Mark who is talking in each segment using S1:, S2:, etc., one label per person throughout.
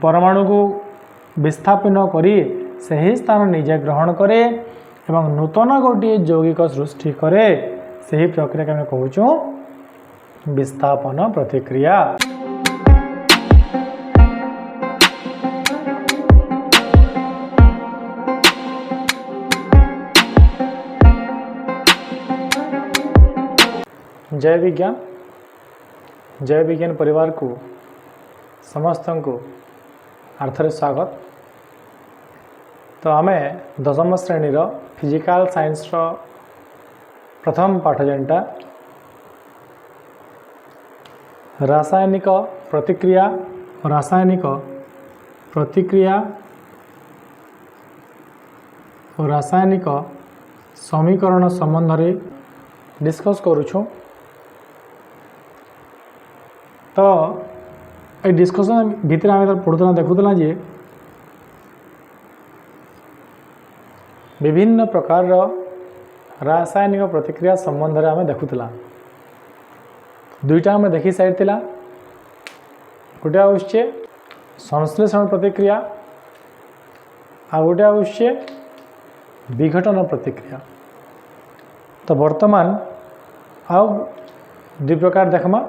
S1: परमाणु को विस्थापन करी सही स्थान निजे ग्रहण करे एवं नूतन गोटे यौगिक सृष्टि करे सही प्रक्रिया के कहूँ विस्थापन प्रतिक्रिया। जय विज्ञान परिवार को समस्त को आर्थरे स्वागत। तो आम दशम श्रेणी फिजिकल साइंस प्रथम पाठ जेनटा रासायनिक प्रतिक्रिया और रासायनिक समीकरण संबंध में डिस्कस करुछु। तो ये डिस्कशन भितर आम पढ़ुला देखुला जे विभिन्न प्रकार रासायनिक प्रतिक्रिया संबंध में आम देखुला। दुईटा आम देखी सारी गोटे आछे संश्लेषण प्रतिक्रिया आ गोटे आछे विघटन प्रतिक्रिया। तो वर्तमान आउ दुई प्रकार देखमा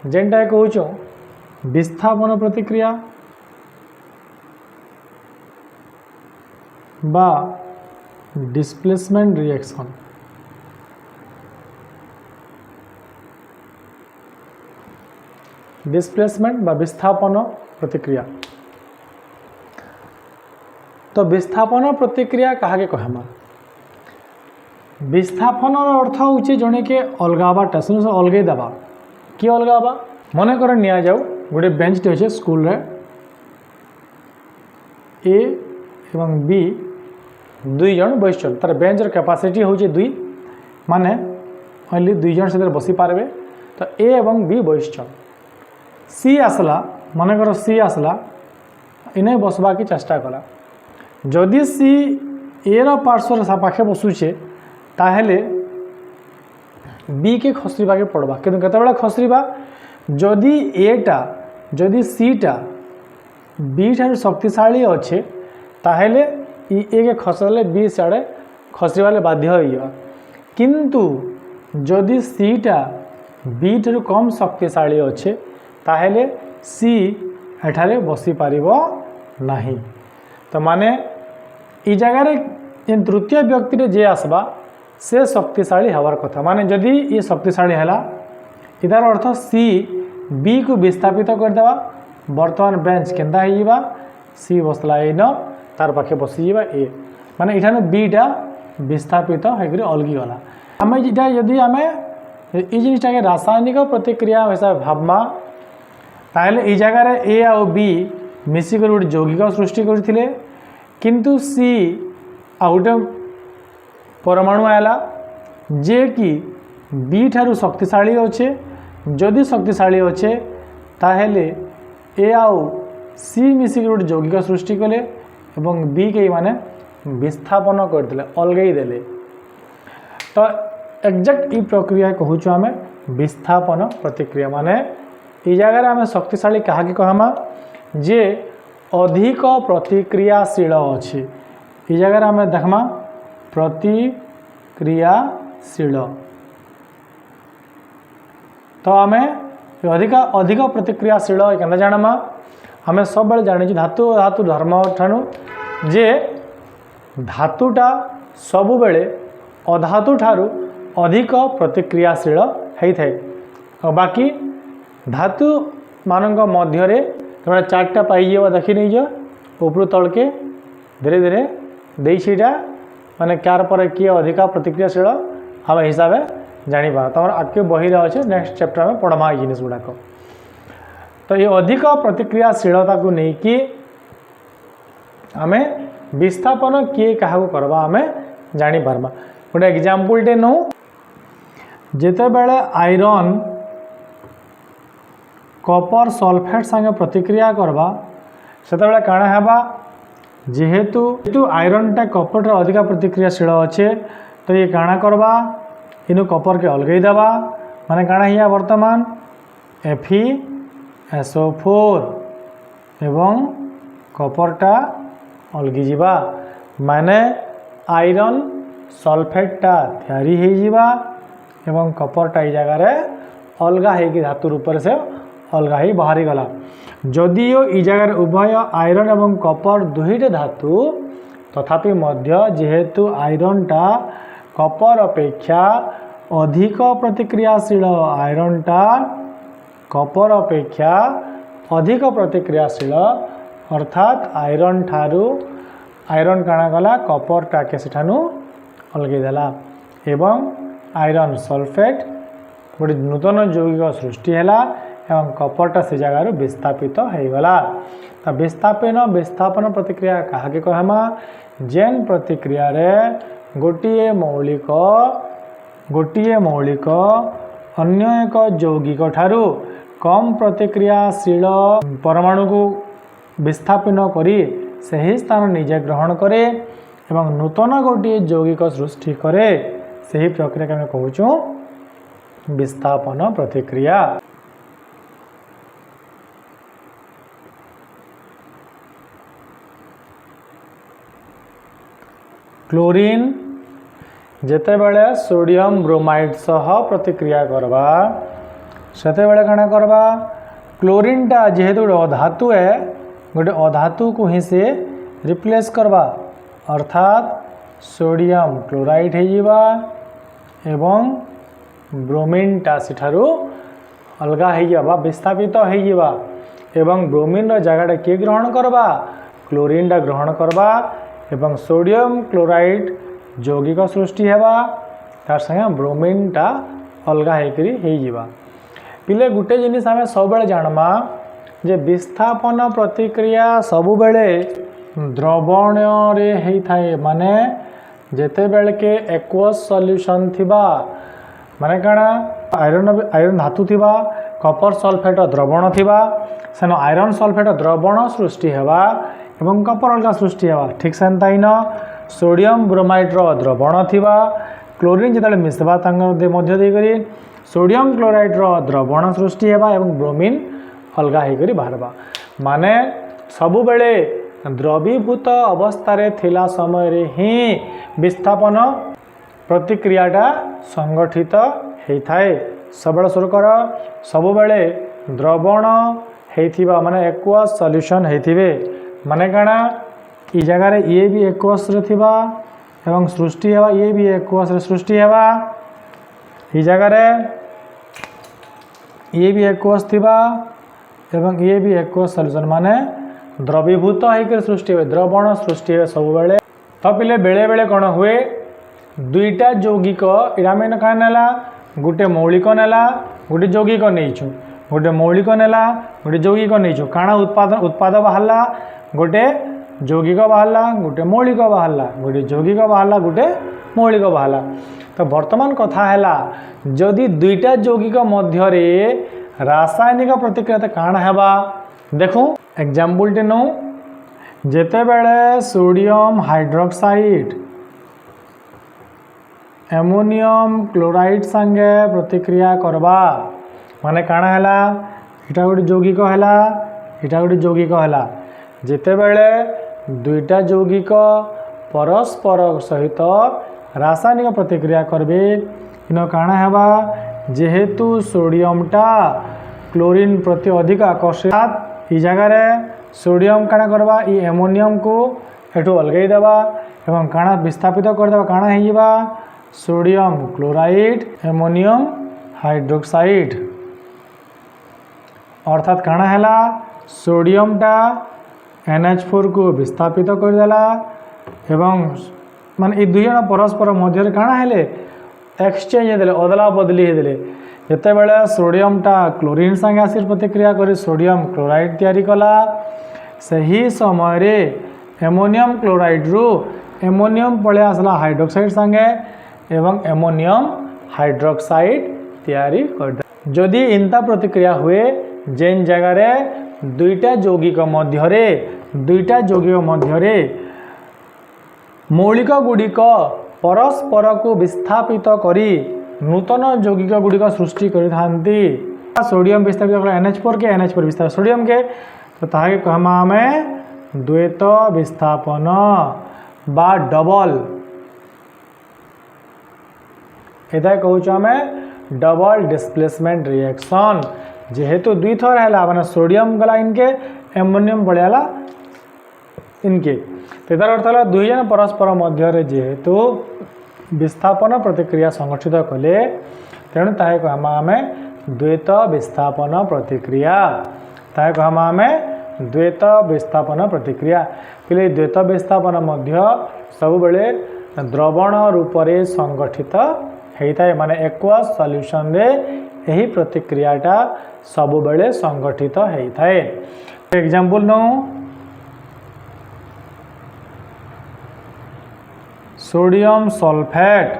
S1: जेनटा कहूँ विस्थापन प्रतिक्रिया बा डिस्प्लेसमेंट रिएक्शन। डिस्प्लेसमेंट बा विस्थापन प्रतिक्रिया। तो विस्थापन प्रतिक्रिया कहा कहमा विस्थापन अर्थ हूँ जड़े के अलगावाटा सुन अलगई देवा कि अलगावा मन कर नि जाऊ गोटे बेंचटे अच्छे स्कूल रे ए एवं बी दुई जन बस तार बेंचर कैपेसिटी हूँ दुई माने ओनली दुई जन से बसी पारे। तो ए एवं बी बस सी आसला मन कर सी आसला इन्हें बसवा की चेष्टा कला जदि सी ए पार्श्वर पाखे बसुचे ताहेले बी के खसरीबा के पड़वा कि केतबेला खसरीबा जदि एटा जदि सीटा बी ठार शक्तिशाली अच्छे ताहेले ए के खसले बी सियाड़े खसरीबाले बाध्य हो। किंतु जदि सीटा बी ठार कम शक्तिशाली अच्छे ताहेले सी एठारे बसी पारिबो नाही। तो माने ई जगार तृतीय व्यक्ति जे आसबा से शक्तिशाली हवार कथा माने जदि ये शक्तिशाली है इधार अर्थ सी बी को विस्थापित करदेवा। बर्तमान बेंच केन्ता हो सी बसला ए न तार पाखे बसीजा ए माने इठान बीटा विस्थापित होकर अलगी गला। आम जदि आम ये जिनटा के रासायनिक प्रतिक्रिया हिसाब भावमा ताहले ई जगार ए आ बी मिसिक गोटे यौगिक सृष्टि करथिले किंतु सी आ गोटे परमाणु आला जे कि बी ठारू शक्तिशाली अच्छे जदि शक्तिशाली अच्छे ताहेले ए आउ सी मिसिक गोटे यौगिक सृष्टि कले एवं बी के माने विस्थापन करदेले अलगई देले। तो एक्जाक्ट ई प्रक्रिया कहूँ आम विस्थापन प्रतिक्रिया माने ई जगह आम शक्तिशाली क्या कहमा जे अधिक प्रतिक्रियाशील अच्छे ई जगह आम देखमा प्रतिक्रियाशील। तो आम अधिक अधिक प्रतिक्रियाशील क्या जानमा आम सब बेले जानी धातु धातु धर्म ठाणु जे धातुटा सबु बेले अधातु ठारू अधिक प्रतिक्रियाशील होता है। बाकी धातु मानक मध्य तुम्हारे चार्टा पाई देखी नहीं जा ऊपर तल के धीरे धीरे देटा माने क्यार पर किए अधिका प्रतिक्रियाशील हम हिसाब से जाना तुम आगे बही अच्छे नेक्स्ट चैप्टर में पढ़मा ये जिन गुड़ाक। तो ये अधिक प्रतिक्रियाशीलता को लेकिन आम विस्थापन किए क्या करवा आम जानीपार्मा। गोटे एग्जाम्पलटे नौ जिते बेले आयरन कपर सल्फेट संगे प्रतिक्रिया करवा से काଣା हेबा जेहेतु आयरनटा कपर अधिक प्रतिक्रियाशील अच्छे तो ये काଣା करवा इनु कपर के अलगई देवा माने काଣା हिया वर्तमान FeSO4 एवं कपरटा अलगी जिबा माने आयरन सल्फेटटा तैयारी हो जिबा एवं कपरटा ये जगार अलगा होगी धातु रूप से अलगा ही बाहरी गला जदियो ई जगार उभय आयरन एवं कपर दुईटे धातु तथापि मध्य जेहेतु आयरनटा कपर अपेक्षा अधिक प्रतिक्रियाशील आयरनटा कपर अपेक्षा अधिक प्रतिक्रियाशील अर्थात आयरन ठारू आयरन काଣା गला कपरटा के सेठानु अलगै देला एवं आयरन सल्फेट गोटे नूतन यौगिक सृष्टि हैला एवं कपरटा से जगार विस्थापित हो गला। तो विस्थापन प्रतिक्रिया काहाके कहमा जेन प्रतिक्रिया रे गोटिए मौलिक अन्य एक यौगिक ठारू कम प्रतिक्रियाशील परमाणु को विस्थापन करी सही स्थान निजे ग्रहण करे एवं नूतन गोटे यौगिक सृष्टि करे सही प्रक्रिया के कहूँ विस्थापन प्रतिक्रिया। क्लोरीन जेतेबेले सोडियम ब्रोमाइड सह प्रतिक्रिया करबा सेतेबेले काଣା करबा क्लोरीनटा जेहेतु गोटे अधातु है गोटे अधातु को ही से रिप्लेस करबा अर्थात सोडियम क्लोराइड हो एवं ब्रोमीनटा सेठारू अलगा हो विस्थापित हो एवं ब्रोमीन जगह किए ग्रहण करबा क्लोरीनटा ग्रहण करबा एवं सोडियम क्लोराइड यौगिक सृष्टि हेबा तार संगे ब्रोमीनटा अलगा हो पिले गुटे जिनिस आम सब बेले जानमा जे विस्थापन प्रतिक्रिया सबु बेले द्रवण रे हेई थाए माने जेते बेल के एक्वस सॉल्यूशन थिबा माने काଣା आयरन धातु थिबा कपर सल्फेट द्रवण थिबा सेन आयरन सल्फेट द्रवण सृष्टि हेबा एवं कपर अलगा सृष्टि हेबा ठीक सेंता इन सोडियम ब्रोमाइड रो द्रवण थिबा क्लोरीन जेतले मिसबा तांग मध्य दे करी सोडियम क्लोराइड रो द्रवण सृष्टि हेबा एवं ब्रोमीन अलगा होकर बाहरबा माने सबु बेले द्रवीभूत अवस्था थिला समय रे ही विस्थापन प्रतिक्रियाटा संगठित होता है सब शुरू कर सबु बेले द्रवण होइथिबा माने एक्वस सॉल्यूशन होइथिबे माने काଣା ई जगह रे ये भी एक्वस रे थिबा एवं सृष्टि हेबा ये भी एक्वस रे सृष्टि हेबा ई जगह रे ये भी एक्वस थिबा एवं ये भी एक्वस सॉल्यूशन माने द्रवीभूत होकर सृष्टि हुए द्रवण सृष्टि हुए सब बेले तो पिले बेले बेले कौन हुए दुईटा यौगिक इरामेन क्या नेला गोटे मौलिक नेला गोटे यौगिक नहीं गोटे मौलिक नेला गोटे यौगिक नहीं काଣା उत्पाद बाहरला गोटे यौगिक बाहरला गोटे मौलिक बाहरला गोटे यौगिक बाहरला गोटे मौलिक बाहरला तो वर्तमान कथा है जदि दुईटा यौगिक मध्य रासायनिक प्रतिक्रिया काଣା हेबा देखो एग्जाम्पल टे नौ जेते बेले सोडियम हाइड्रोक्साइड एमोनियम क्लोराइड संगे प्रतिक्रिया करबा माने काଣା हैला इटा गोटे यौगिक हैला इटा गोटे यौगिक हैला जेते बेले दुईटा यौगिक परस्पर सहित रासायनिक प्रतिक्रिया करबे इन काଣା हेबा जेहेतु सोडियमटा क्लोरीन प्रति अधिक आकर्षित ई जगार सोडियम काଣା करबा ई एमोनियम को एठू अलगई देबा एवं काଣା विस्थापित करदेबा काଣା होइबा सोडियम क्लोराइड एमोनियम हाइड्रोक्साइड अर्थात काଣା हैला सोडियमटा NH4 को विस्थापित करदेला एवं माने ई दुई जन परस्पर मध्य काଣା हेले एक्सचेंज हेदेले अदला बदली हेदेले जेते बेले सोडियमटा क्लोरीन संगे आसी प्रतिक्रिया करी सोडियम क्लोराइड तैयारी कला सही समय रे एमोनियम क्लोराइड रु एमोनियम पळे आसला हाइड्रोक्साइड संगे एवं एमोनियम हाइड्रोक्साइड तैयारी कर जदि इंता प्रतिक्रिया हुए जेन जगह रे दुईटा यौगिक मध्य मौलिक गुड़िक परस्पर को विस्थापित करी नूतन यौगिक गुड़िक सृष्टि करती सोडियम विस्थापित NH4 के NH4 विस्थापित सोडियम के तो ताके कहमा आमे द्वैत विस्थापन बा डबल, एटा कहूँ आमे डबल डिस्प्लेसमेंट रिएक्शन। जेहेतु दुई थर है माने सोडियम गला इनके एमोनियम पड़ेगा इनके, तो तार अर्थ है दुई जन परस्पर मध्य जेहेतु विस्थापन प्रतिक्रिया संगठित कले तेणु ताहे कहमा आमे द्वैत विस्थापन प्रतिक्रिया, ताहे कहमा आमे द्वैत विस्थापन प्रतिक्रिया। पिले द्वैत विस्थापन मध्य सब बेले द्रवण रूप से संगठित होता है, माने एक्वस सॉल्यूशन रे यही प्रतिक्रियाटा सब बेले संगठित होता है। एग्जांपल नो सोडियम सल्फेट,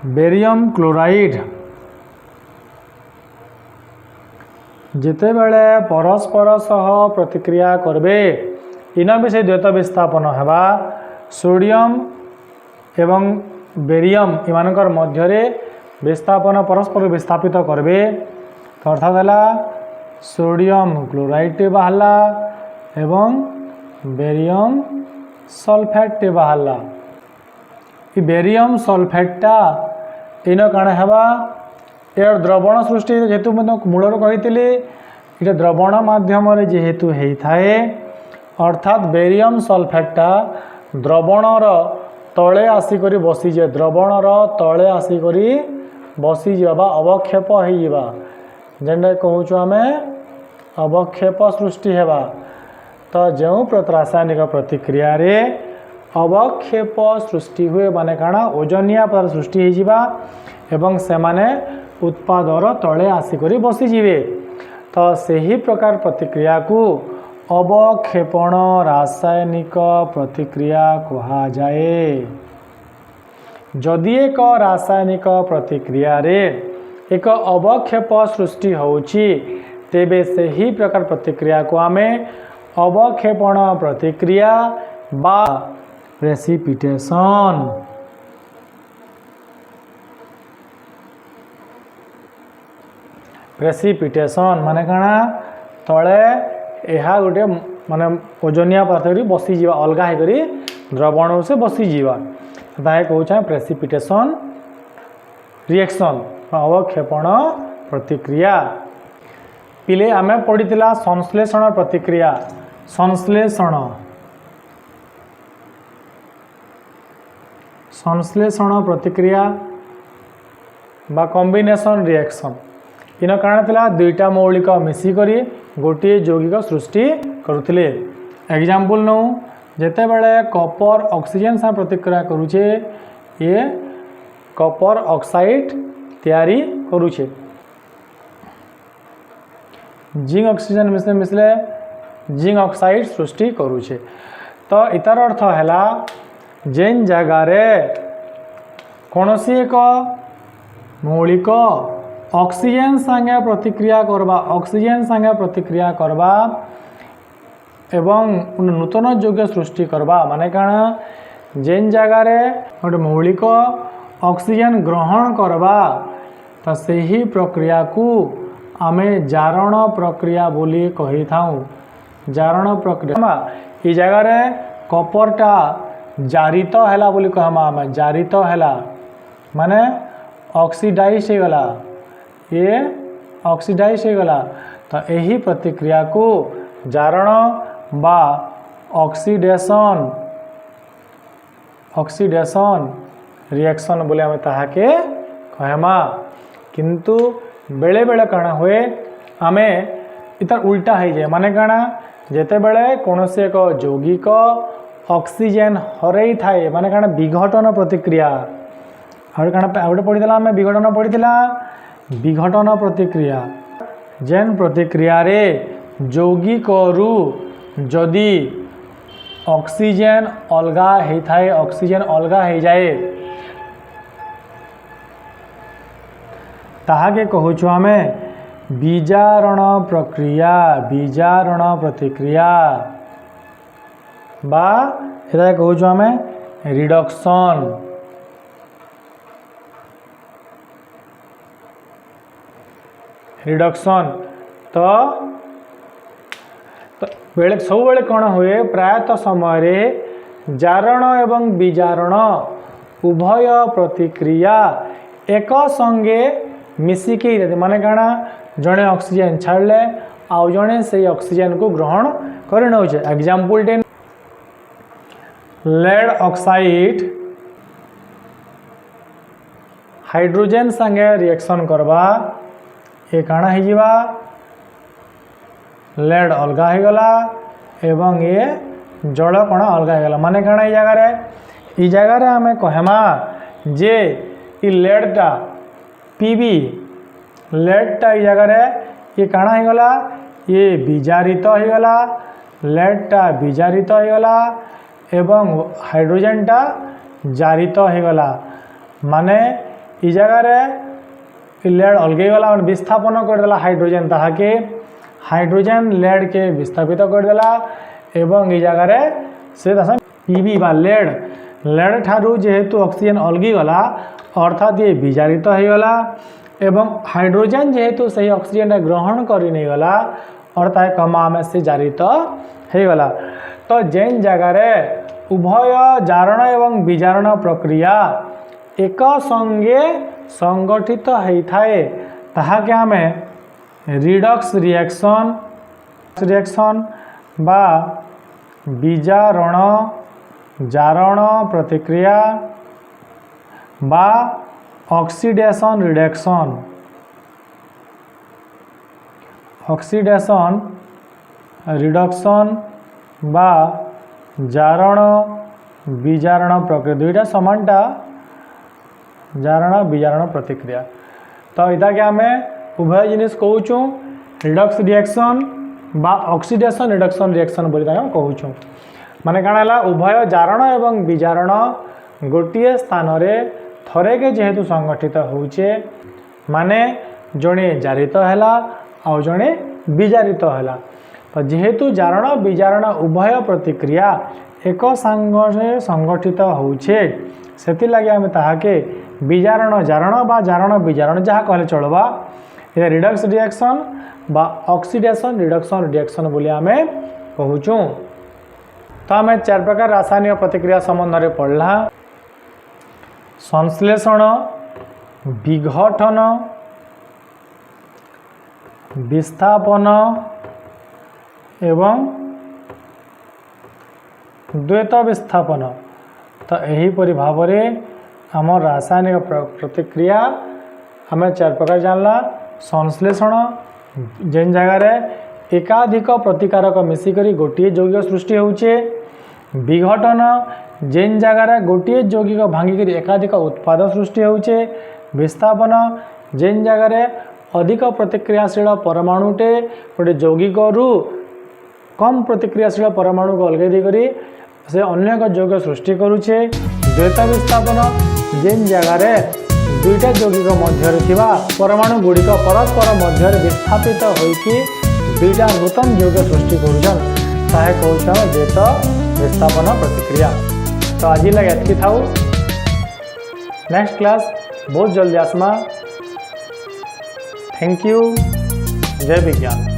S1: बेरियम क्लोराइड जिते बेले परस्पर सह प्रतिक्रिया करबे इन भी से द्वैत विस्थापन हेबा। सोडियम एवं बेरियम इमानकर मध्य विस्थापन परस्पर विस्थापित करबे, तो अर्थात है सोडियम क्लोराइड टे बाहरला एवं बेरियम सल्फेट टे बाहरला। बेरियम सल्फेटटा इन कण हेबा यार द्रवण सृष्टि जेहेतु मूलर कही ये द्रवण माध्यम जेहेतु होता है, अर्थात बेरियम सल्फेटटा द्रवणर तले आसिक बसीजे, द्रवणर तले आसिक बसीजा बा अवक्षेप होइबा, जेनटा कहूँ आम अवक्षेप सृष्टि हेबा। तो जो रासायनिक प्रतिक्रिया रे अवक्षेप सृष्टि हुए माने काना ओजनिया पदार्थ सृष्टि होइजिबा एवं से माने उत्पादर तले आसिक बसीजिवे, तो सही प्रकार प्रतिक्रिया को अवक्षेपण रासायनिक प्रतिक्रिया कहा जाए। जदि एक रासायनिक प्रतिक्रिया रे एक अवक्षेप सृष्टि होउची तेबे सही प्रकार प्रतिक्रिया को आमे अवक्षेपण प्रतिक्रिया बा प्रेसिपिटेशन। प्रेसिपिटेशन माने काना तले यह गोटे माने ओजनिया पदार्थ बसी जीवा अलगा होकरी द्रवण से बसी जीवा, ताहे कहूँ प्रेसिपिटेशन रिएक्शन अवक्षेपण प्रतिक्रिया। पिले आमे पढ़ीला संश्लेषण प्रतिक्रिया, संश्लेषण संश्लेषण प्रतिक्रिया बा कॉम्बिनेशन रिएक्शन। इन कारण थिला दुईटा मौलिक मिसिकरी गोटे यौगिक सृष्टि करुथिले। एग्जांपल नो जेते बेले कॉपर ऑक्सीजन से प्रतिक्रिया करूचे ये कॉपर ऑक्साइड तैयारी करूचे, जिंक ऑक्सीजन मिसले मिसले जिंक ऑक्साइड सृष्टि करूचे। तो इतार अर्थ हैला जेन जगार कौन सी एक मौलिक ऑक्सीजन संगे प्रतिक्रिया करबा, ऑक्सीजन संगे प्रतिक्रिया करबा एवं नूतन यौगिक सृष्टि करबा माने काना जेन जगार गोटे मौलिक ऑक्सीजन ग्रहण करबा तो सही प्रक्रिया को आमे जारण प्रक्रिया बोली कही थाऊ। जारण प्रक्रिया ये जगार कॉपरटा जारित हैला बोली कहमा आमे, जारित हैला माने ऑक्सीडाइज हो गला, ये ऑक्सीडाइज हो गला। तो यही प्रतिक्रिया को जारण बा ऑक्सीडेशन ऑक्सीडेशन रिएक्शन बोले आमे ताहाके कहमा। किंतु बेले बेले काना हुए आमे इतार उल्टा हो जाए, माने काना जेते बेले कौनसी एक यौगिक ऑक्सीजन हरई थाए माने काना विघटन प्रतिक्रिया आउटे पढ़ीला आमे विघटन पढ़ीला विघटन प्रतिक्रिया जेन प्रतिक्रिया रे यौगिक रु जदि ऑक्सीजन अलगा हो थाए, ऑक्सीजन अलगा हो जाए ताहाके कहूछु आमे बीजारण प्रक्रिया, बीजारण प्रतिक्रिया बा एटा कहूछु आमे रिडक्शन। रिडक्शन तो तो बेले सब बेले कौन हुए प्रायतः समय जारण एवं विजारण उभय प्रतिक्रिया एक संगे मिसिकी माने काना जड़े ऑक्सीजन छाड़ले आउ जड़े से ऑक्सीजन को ग्रहण कर नौचे। एग्जांपल 10 लेड ऑक्साइड हाइड्रोजन संगे रिएक्शन करवा ये काना है जीवा लेड अलगा हो गला एवं ये जल कण अलगा हो गला माने काना ई जगह रे हमें कहमा जे ई लेडटा पीबी लेडटा ई जगह रे ये काना हो गला ये विजारित हो गला लेडटा विजारित हो गला एवं हाइड्रोजनटा जारित हो गला माने ई जगह रे लेड अलगे गला विस्थापन करदेला हाइड्रोजन ताहाके हाइड्रोजन लेड के विस्थापित करदेला एवं ई जगह रे से दस पीबी बा लेड ठारू जेहेतु ऑक्सीजन अलगी गला अर्थात ये विजारित हो गला एवं हाइड्रोजन जेहेतु सही ऑक्सीजन ग्रहण कर नहीं गला अर्थात कमा में से जारित हो गला। तो जेन जगह रे उभय जारण एवं विजारण प्रक्रिया एक संगे संगठित होता है ताहाके आमे रिडक्स रिएक्शन बा विजारण जारण प्रतिक्रिया बा ऑक्सीडेशन रिडक्शन बा जारण विजारण प्रक्रिया दुईटा समानटा जारण विजारण प्रतिक्रिया। तो इटा के आम उभय जिनिस कहूँ रिडक्स रिएक्शन बा ऑक्सीडेशन रिडक्शन रिएक्शन बोली कहूँ माने काना उभय जारण एवं विजारण गोटे स्थान रे थरे के जेहेतु संगठित होचे माने जड़े जारित है आउ जड़े विजारित है। तो जेहेतु जारण विजारण उभय प्रतिक्रिया एक संगे संगठित होचे से लगे आम ताहाके विजारण जारण बा जारण विजारण जहाँ कहले चलवा ये रिडक्स रिएक्शन बा ऑक्सीडेशन रिडक्शन रिएक्शन बोली आमे कहूँ। तो आम 4 प्रकार रासायनिक प्रतिक्रिया संबंध में पढ़ला संश्लेषण विघटन विस्थापन एवं द्वैत विस्थापन। तो यहीपरि भाव में आम रासायनिक प्रतिक्रिया आम 4 प्रकार जानला संश्लेषण जेन जगह रे एकाधिक प्रतिकारक मिसिकरी गोटे यौगिक सृष्टि होचे विघटन जेन जगह रे गोटे यौगिक भांगिक एकाधिक उत्पाद सृष्टि होचे विस्थापन जेन जगह रे अधिक प्रतिक्रियाशील परमाणुटे गोटे यौगिक रु कम प्रतिक्रियाशील परमाणु को अलग देकरी से अन्य एक यौगिक सृष्टि करुचे द्वैत विस्थापन जेन जगह रे दुईटा यौगिक मध्य थिबा परमाणु गुड़िक परस्पर मध्य विस्थापित होइकी दुईटा नूतन यौगिक सृष्टि करुछन ताहे कहउछन द्वैत विस्थापन प्रतिक्रिया। तो आज लगे एतकी थाउ नेक्स्ट क्लास बहुत जल्दी आसमा। Thank you. जय विज्ञान।